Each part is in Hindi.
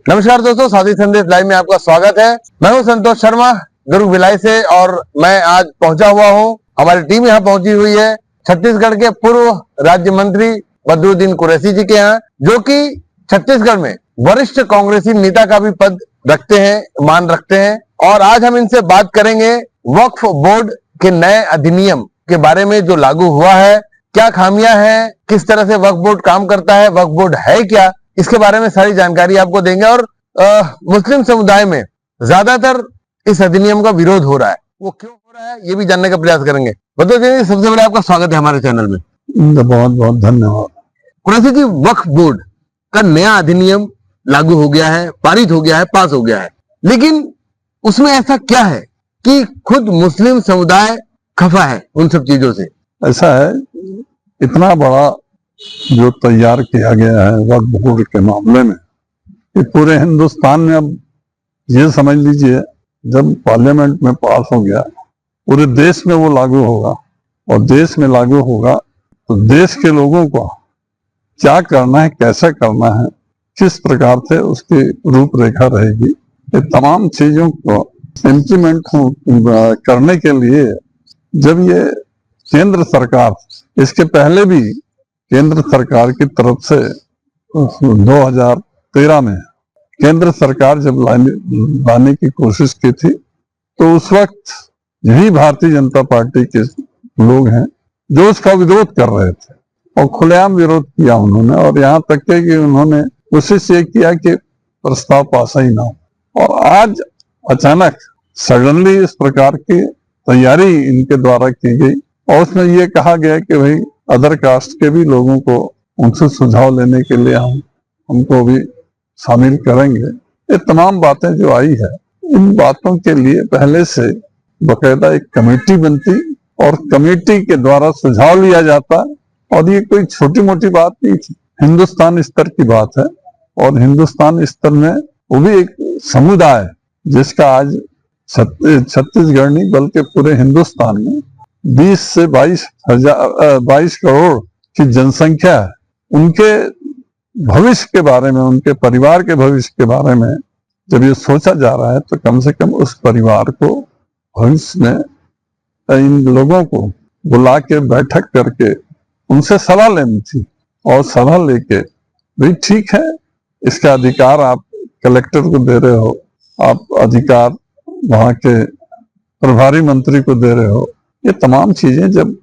नमस्कार दोस्तों, साथी संदेश लाइव में आपका स्वागत है। मैं हूं संतोष शर्मा दुर्ग भिलाई से और मैं आज पहुंचा हुआ हूं। हमारी टीम यहां पहुंची हुई है छत्तीसगढ़ के पूर्व राज्य मंत्री बदरुद्दीन कुरैशी जी के यहाँ, जो कि छत्तीसगढ़ में वरिष्ठ कांग्रेसी नेता का भी पद रखते हैं, मान रखते हैं। और आज हम इनसे बात करेंगे वक्फ बोर्ड के नए अधिनियम के बारे में जो लागू हुआ है, क्या खामियां हैं, किस तरह से वक्फ बोर्ड काम करता है, वक्फ बोर्ड है क्या, इसके बारे में सारी जानकारी आपको देंगे। और मुस्लिम समुदाय में ज्यादातर इस अधिनियम का विरोध हो रहा है, वो क्यों हो रहा है ये भी जानने का प्रयास करेंगे। बताइए, सबसे पहले आपका स्वागत है हमारे चैनल में। बहुत बहुत धन्यवाद। कुरैशी जी, वक्फ बोर्ड का नया अधिनियम लागू हो गया है, पारित हो गया है, पास हो गया है, लेकिन उसमें ऐसा क्या है कि खुद मुस्लिम समुदाय खफा है उन सब चीजों से? ऐसा है, इतना बड़ा जो तैयार किया गया है वक्फ बोर्ड के मामले में, कि पूरे हिंदुस्तान में अब ये समझ लीजिए, जब पार्लियामेंट में पास हो गया पूरे देश में वो लागू होगा। और देश में लागू होगा तो देश के लोगों को क्या करना है, कैसे करना है, किस प्रकार से उसकी रूपरेखा रहेगी, ये तमाम चीजों को इम्प्लीमेंट करने के लिए जब ये केंद्र सरकार, इसके पहले भी केंद्र सरकार की तरफ से 2013 में केंद्र सरकार जब लाने की कोशिश की थी, तो उस वक्त यही भारतीय जनता पार्टी के लोग हैं जो उसका विरोध कर रहे थे और खुलेआम विरोध किया उन्होंने। और यहाँ तक के कि उन्होंने कोशिश ये किया कि प्रस्ताव पास ही ना हो। और आज अचानक सडनली इस प्रकार की तैयारी इनके द्वारा की गई और उसमें ये कहा गया कि भाई अदर कास्ट के भी लोगों को उनसे सुझाव लेने के लिए हमको भी शामिल करेंगे। ये तमाम बातें जो आई है, इन बातों के लिए पहले से बकायदा एक कमेटी बनती और कमेटी के द्वारा सुझाव लिया जाता। और ये कोई छोटी मोटी बात नहीं थी, हिंदुस्तान स्तर की बात है। और हिंदुस्तान स्तर में वो भी एक समुदाय जिसका आज छत्तीसगढ़ नहीं बल्कि पूरे हिंदुस्तान में 20 से 22 करोड़ की जनसंख्या है। उनके भविष्य के बारे में, उनके परिवार के भविष्य के बारे में जब ये सोचा जा रहा है, तो कम से कम उस परिवार को भविष्य में इन लोगों को बुला के बैठक करके उनसे सलाह लेनी थी। और सलाह लेके भाई ठीक है, इसका अधिकार आप कलेक्टर को दे रहे हो, आप अधिकार वहां के प्रभारी मंत्री को दे रहे हो, ये तमाम चीजें जब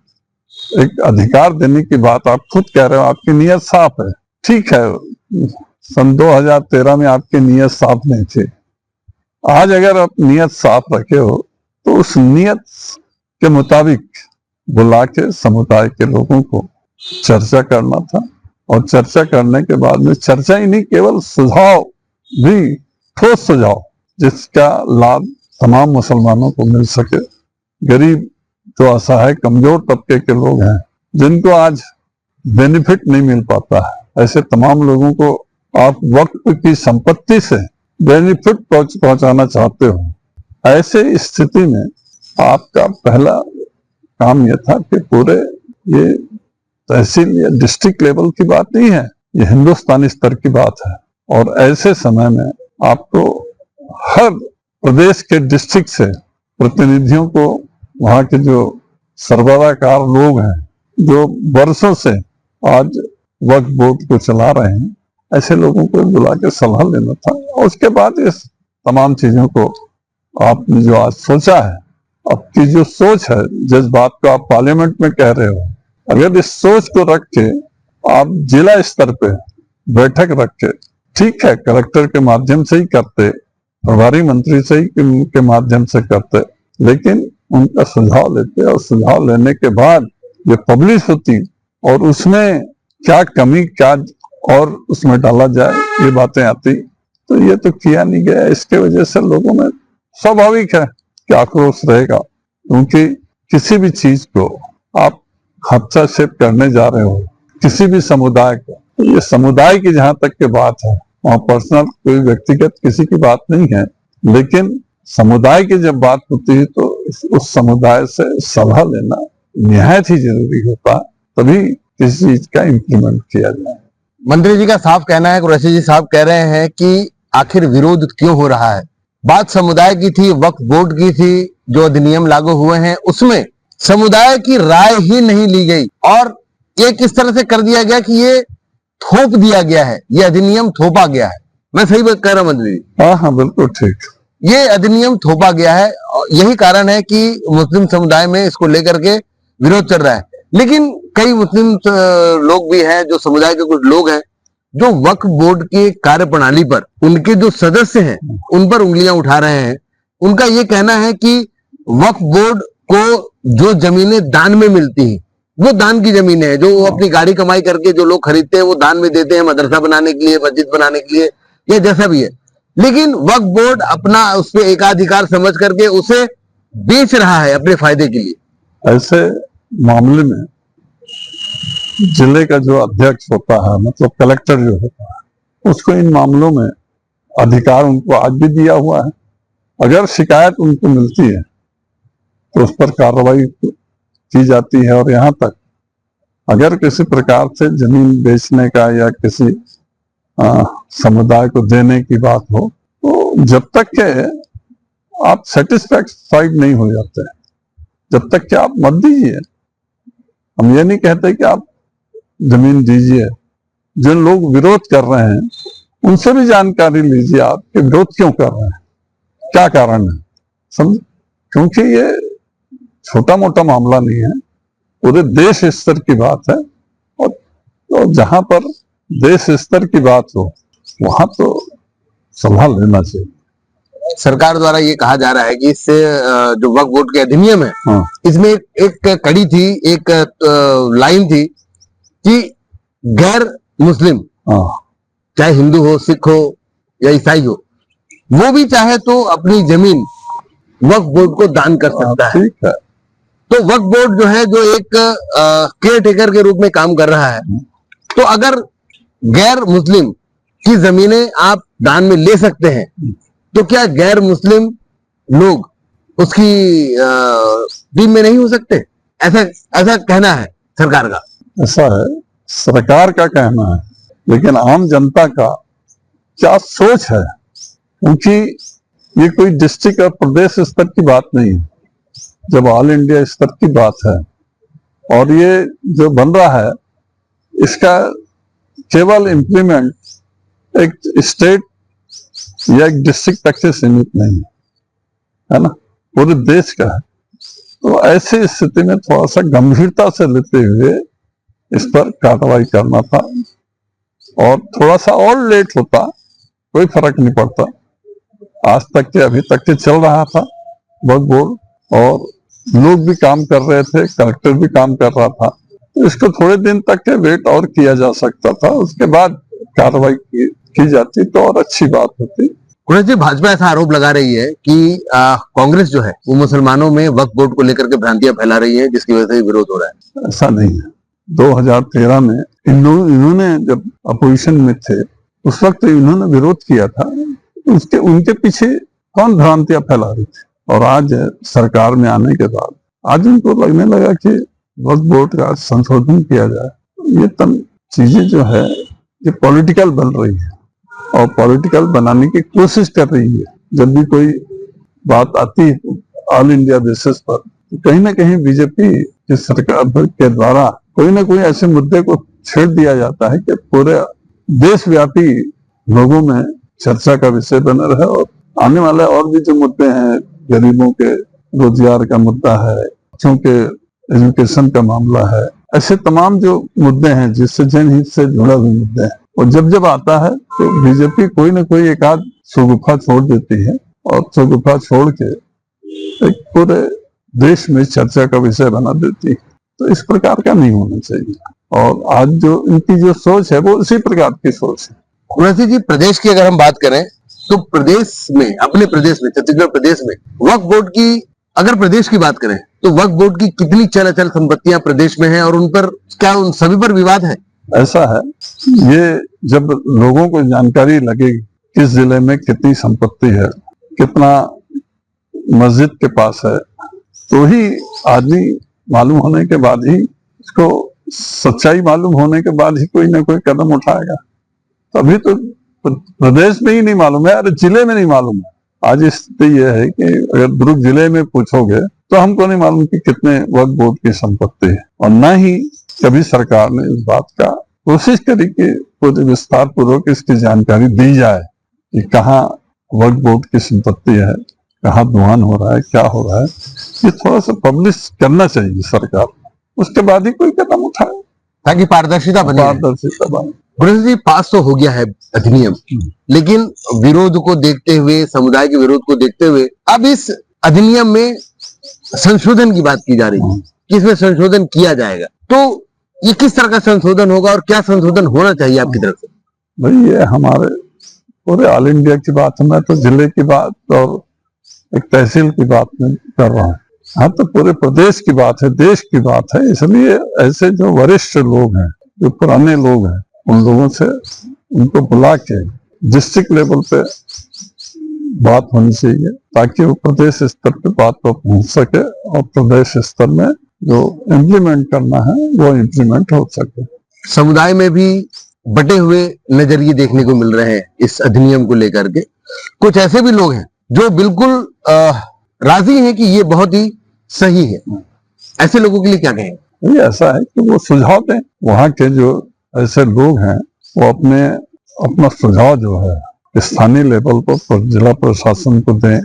एक अधिकार देने की बात आप खुद कह रहे हो, आपकी नीयत साफ है। ठीक है, सन 2013 में आपकी नीयत साफ नहीं थी। आज अगर आप नीयत साफ रखे हो तो उस नीयत के मुताबिक बुला के समुदाय के लोगों को चर्चा करना था। और चर्चा करने के बाद में चर्चा ही नहीं, केवल सुझाव भी, ठोस सुझाव जिसका लाभ तमाम मुसलमानों को मिल सके। गरीब जो असहाय कमजोर तबके के लोग हैं जिनको आज बेनिफिट नहीं मिल पाता है, ऐसे तमाम लोगों को आप वक्फ की संपत्ति से बेनिफिट पहुंचाना चाहते हो। ऐसे स्थिति में आपका पहला काम यह था कि पूरे ये तहसील या डिस्ट्रिक्ट लेवल की बात नहीं है, ये हिंदुस्तानी स्तर की बात है। और ऐसे समय में आपको हर प्रदेश के डिस्ट्रिक्ट से प्रतिनिधियों को, वहाँ के जो सरबराहकार लोग हैं जो वर्षों से आज वक्फ बोर्ड को चला रहे हैं, ऐसे लोगों को बुला के सलाह लेना था। और उसके बाद इस तमाम चीजों को आपने जो आज सोचा है, आपकी जो सोच है, जिस बात को आप पार्लियामेंट में कह रहे हो, अगर इस सोच को रख के आप जिला स्तर पे बैठक रख के, ठीक है कलेक्टर के माध्यम से ही करते, प्रभारी मंत्री से ही के माध्यम से करते, लेकिन उनका सुझाव लेते और सुझाव लेने के बाद ये पब्लिश होती और उसमें क्या कमी क्या और उसमें डाला जाए, ये बातें आती। तो ये तो किया नहीं गया। इसके वजह से लोगों में स्वाभाविक है कि आक्रोश रहेगा, क्योंकि किसी भी चीज को आप हस्तक्षेप करने जा रहे हो किसी भी समुदाय को, तो ये समुदाय की जहां तक की बात है, वहां पर्सनल कोई व्यक्तिगत किसी की बात नहीं है, लेकिन समुदाय की जब बात होती है तो उस समुदाय से सलाह लेना निहायत ही जरूरी होता है, तभी किसी चीज का इम्प्लीमेंट किया जाए। मंत्री जी का साफ कहना है, कुरैशी जी साहब कह रहे हैं कि आखिर विरोध क्यों हो रहा है। बात समुदाय की थी, वक्फ बोर्ड की थी। जो अधिनियम लागू हुए हैं उसमें समुदाय की राय ही नहीं ली गई और ये किस तरह से कर दिया गया कि ये थोप दिया गया है, ये अधिनियम थोपा गया है। मैं सही बात कह रहा हूं मंत्री जी? हाँ हाँ बिल्कुल ठीक। ये अधिनियम थोपा गया है और यही कारण है कि मुस्लिम समुदाय में इसको लेकर के विरोध चल रहा है। लेकिन कई मुस्लिम लोग भी हैं, जो समुदाय के कुछ लोग हैं जो वक्फ बोर्ड की कार्यप्रणाली पर, उनके जो सदस्य हैं उन पर उंगलियां उठा रहे हैं। उनका ये कहना है कि वक्फ बोर्ड को जो जमीनें दान में मिलती हैं वो दान की जमीनें हैं, जो वो अपनी गाड़ी कमाई करके जो लोग खरीदते हैं वो दान में देते हैं, मदरसा बनाने के लिए, मस्जिद बनाने के लिए या जैसा भी है। लेकिन वक्फ बोर्ड अपना उस पर एकाधिकार समझ करके उसे बेच रहा है अपने फायदे के लिए। ऐसे मामले में जिले का जो अध्यक्ष होता है, मतलब कलेक्टर जो होता है, उसको इन मामलों में अधिकार उनको आज भी दिया हुआ है। अगर शिकायत उनको मिलती है तो उस पर कार्रवाई की जाती है। और यहाँ तक अगर किसी प्रकार से जमीन बेचने का या किसी समुदाय को देने की बात हो तो जब तक के आप सेटिस्फाइड नहीं हो जाते, जब तक कि आप मत दीजिए। हम ये नहीं कहते कि आप जमीन दीजिए। जिन लोग विरोध कर रहे हैं उनसे भी जानकारी लीजिए आप कि विरोध क्यों कर रहे हैं, क्या कारण है, समझ। क्योंकि ये छोटा मोटा मामला नहीं है, पूरे देश स्तर की बात है। और तो जहां पर देश स्तर की बात हो वहां तो सलाह लेना चाहिए। सरकार द्वारा ये कहा जा रहा है कि इससे जो वक्फ बोर्ड के अधिनियम है, हाँ। इसमें एक कड़ी थी, एक लाइन थी कि गैर मुस्लिम, हाँ। चाहे हिंदू हो, सिख हो या ईसाई हो, वो भी चाहे तो अपनी जमीन वक्फ बोर्ड को दान कर सकता है। ठीक है। तो वक्फ बोर्ड जो है, जो एक केयर टेकर के रूप में काम कर रहा है, तो अगर गैर मुस्लिम की जमीनें आप दान में ले सकते हैं तो क्या गैर मुस्लिम लोग उसकी टीम में नहीं हो सकते? ऐसा कहना है सरकार का। ऐसा है, सरकार का कहना है, लेकिन आम जनता का क्या सोच है, क्योंकि ये कोई डिस्ट्रिक्ट और प्रदेश स्तर की बात नहीं है, जब ऑल इंडिया स्तर की बात है। और ये जो बन रहा है इसका केवल इम्प्लीमेंट एक स्टेट या एक डिस्ट्रिक्ट तक से सीमित नहीं है ना, पूरे देश का है। तो ऐसी स्थिति में थोड़ा सा गंभीरता से लेते हुए इस पर कार्रवाई करना था, और थोड़ा सा और लेट होता कोई फर्क नहीं पड़ता। आज तक के अभी तक के चल रहा था वक्फ बोर्ड, और लोग भी काम कर रहे थे, कलेक्टर भी काम कर रहा था, तो इसको थोड़े दिन तक के वेट और किया जा सकता था, उसके बाद कार्रवाई की जाती तो और अच्छी बात होती। कुरेश जी, भाजपा ऐसा आरोप लगा रही है कि कांग्रेस जो है वो मुसलमानों में वक्फ बोर्ड को लेकर के भ्रांतियां फैला रही है, जिसकी वजह से विरोध हो रहा है। ऐसा नहीं है। 2013 में इन्होंने जब अपोजिशन में थे उस वक्त इन्होंने विरोध किया था, उनके पीछे कौन भ्रांतियां फैला रही थी। और आज सरकार में आने के बाद आज उनको लगने लगा कि वक्फ बोर्ड का संशोधन किया जाए। ये चीजें जो है ये पॉलिटिकल बन रही है और पॉलिटिकल बनाने की कोशिश कर रही है। जब भी कोई बात आती है ऑल इंडिया बेसिस पर, तो कहीं ना कहीं बीजेपी की सरकार के द्वारा कोई ना कोई ऐसे मुद्दे को छेड़ दिया जाता है कि पूरे देशव्यापी लोगों में चर्चा का विषय बना रहे। और आने वाले और भी जो मुद्दे हैं, गरीबों के रोजगार का मुद्दा है, बच्चों के एजुकेशन का मामला है, ऐसे तमाम जो मुद्दे हैं जिससे जनहित से जुड़े हुए मुद्दे हैं, और जब आता है तो बीजेपी कोई ना कोई एक आध शगुफा छोड़ देती है और शगुफा छोड़ के एक पूरे देश में चर्चा का विषय बना देती है। तो इस प्रकार का नहीं होना चाहिए, और आज जो इनकी जो सोच है वो इसी प्रकार की सोच है। कुरेशी जी, प्रदेश की अगर हम बात करें तो प्रदेश में, अपने प्रदेश में, छत्तीसगढ़ प्रदेश में वक्फ बोर्ड की, अगर प्रदेश की बात करें तो वक्फ बोर्ड की कितनी चल अचल संपत्तियां प्रदेश में हैं और उन पर क्या उन सभी पर विवाद है? ऐसा है, ये जब लोगों को जानकारी लगेगी किस जिले में कितनी संपत्ति है, कितना मस्जिद के पास है, तो ही आदमी मालूम होने के बाद ही, इसको सच्चाई मालूम होने के बाद ही कोई ना कोई कदम उठाएगा। तभी तो प्रदेश में ही नहीं मालूम है, अरे जिले में नहीं मालूम है। आज स्थिति यह है कि अगर दुर्ग जिले में पूछोगे तो हमको नहीं मालूम कि कितने वक्फ बोर्ड की संपत्ति है, और न ही कभी सरकार ने इस बात का कोशिश करी कि पूरे विस्तार पूर्वक इसकी जानकारी दी जाए कि कहाँ वक्फ बोर्ड की संपत्ति है, कहाँ दुकान हो रहा है, क्या हो रहा है। ये थोड़ा सा पब्लिश करना चाहिए सरकार, उसके बाद ही कोई कदम उठाए ताकि पारदर्शिता बने। पारदर्शिता बने। गुरुजी जी, पास तो हो गया है अधिनियम, लेकिन विरोध को देखते हुए, समुदाय के विरोध को देखते हुए अब इस अधिनियम में संशोधन की बात की जा रही है कि इसमें संशोधन किया जाएगा। तो ये किस तरह का संशोधन होगा और क्या संशोधन होना चाहिए आपकी तरफ से? भाई ये हमारे पूरे ऑल इंडिया की बात है, मैं तो जिले की बात और एक तहसील की बात में कर रहा हूँ। हाँ, तो पूरे प्रदेश की बात है, देश की बात है। इसलिए ऐसे जो वरिष्ठ लोग हैं, जो पुराने लोग हैं, उन लोगों से उनको बुला के डिस्ट्रिक्ट लेवल पे बात होनी चाहिए ताकि वो प्रदेश स्तर पे बात पर पहुंच सके और प्रदेश स्तर में जो इम्प्लीमेंट करना है वो इम्प्लीमेंट हो सके। समुदाय में भी बटे हुए नजरिए देखने को मिल रहे हैं इस अधिनियम को लेकर के। कुछ ऐसे भी लोग हैं जो बिल्कुल राजी हैं कि ये बहुत ही सही है। ऐसे लोगों के लिए क्या कहेंगे? ये ऐसा है कि वो सुझाव दें, वहाँ के जो ऐसे लोग हैं वो अपना सुझाव जो है स्थानीय लेवल पर जिला प्रशासन को दें,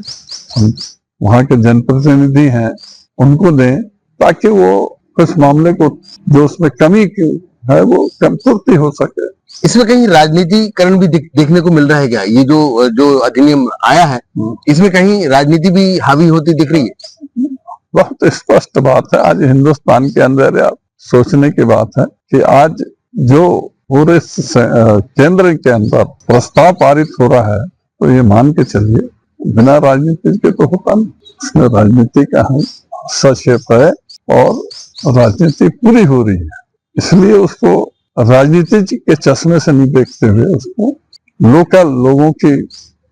वहाँ के जनप्रतिनिधि हैं उनको दें, ताकि वो कुछ मामले को जो उसमें कमी है वो पूर्ति हो सके। इसमें कहीं राजनीतिकरण भी देखने को मिल रहा है क्या? ये जो अधिनियम आया है इसमें कहीं राजनीति भी हावी होती दिख रही है? बहुत स्पष्ट बात है। आज हिंदुस्तान के अंदर आप सोचने की बात है कि आज जो पूरे केंद्र के अंदर प्रस्ताव पारित हो रहा है, तो ये मान के चलिए बिना राजनीति के तो होता नहीं। इसमें राजनीति का हस्तक्षेप है और राजनीति पूरी हो रही है, इसलिए उसको राजनीति के चश्मे से नहीं देखते हुए उसको लोकल लोगों की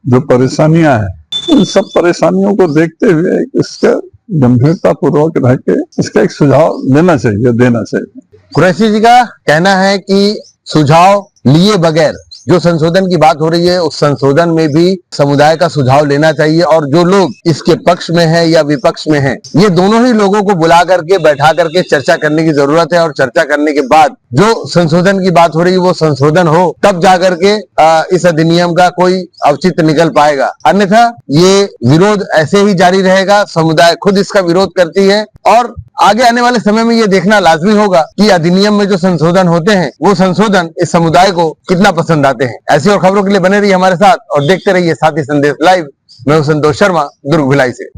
जो परेशानियां हैं उन सब परेशानियों को देखते हुए इसका गंभीरता पूर्वक रह के इसका एक सुझाव देना चाहिए। कुरैशी जी का कहना है कि सुझाव लिए बगैर जो संशोधन की बात हो रही है उस संशोधन में भी समुदाय का सुझाव लेना चाहिए, और जो लोग इसके पक्ष में हैं या विपक्ष में हैं, ये दोनों ही लोगों को बुला करके बैठा करके चर्चा करने की जरूरत है। और चर्चा करने के बाद जो संशोधन की बात हो रही है वो संशोधन हो, तब जाकर के इस अधिनियम का कोई औचित्य निकल पाएगा। अन्यथा ये विरोध ऐसे ही जारी रहेगा। समुदाय खुद इसका विरोध करती है और आगे आने वाले समय में ये देखना लाजमी होगा कि अधिनियम में जो संशोधन होते हैं वो संशोधन इस समुदाय को कितना पसंद आते हैं। ऐसी और खबरों के लिए बने रहिए हमारे साथ और देखते रहिए साथी संदेश लाइव। मैं हूं संतोष शर्मा, दुर्ग भिलाई से।